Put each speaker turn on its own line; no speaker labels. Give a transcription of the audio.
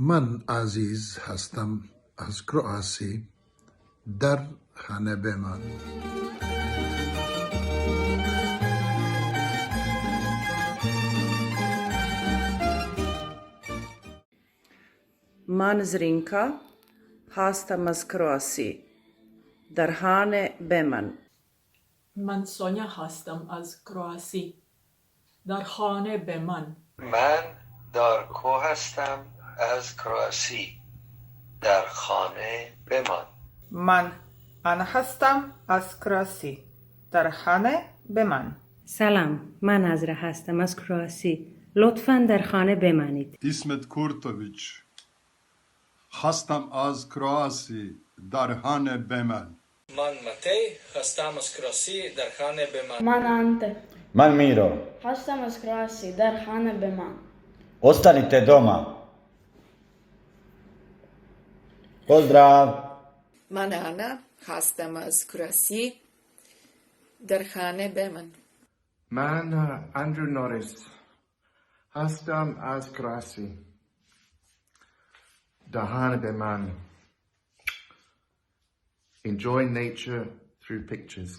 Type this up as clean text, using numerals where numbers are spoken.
من عزیز هستم از کرواسی. در خانه بمان.
من زرینکا هستم از کرواسی. در خانه بمان.
من سونیا هستم از کرواسی. در خانه بمان.
من دارکو هستم از کرواسی. در خانه بمان.
من آنا هستم از کرواسی. در خانه بمان.
سلام، من عذرا هستم از کرواسی. لطفاً در خانه بمانید.
اسمت کورتوویچ هستم از کرواسی. در خانه بمان.
من متی هستم از کرواسی. در خانه بمان.
من Ante.
Man Miro.
Hostam iz Kroasije, dar Hane Beman.
Ostanite doma. Pozdrav.
من Ana هستم از کرواسی. در خانه بمان.
من اندرو نوریس هستم از کرواسی. در خانه بمان. Enjoy nature through pictures.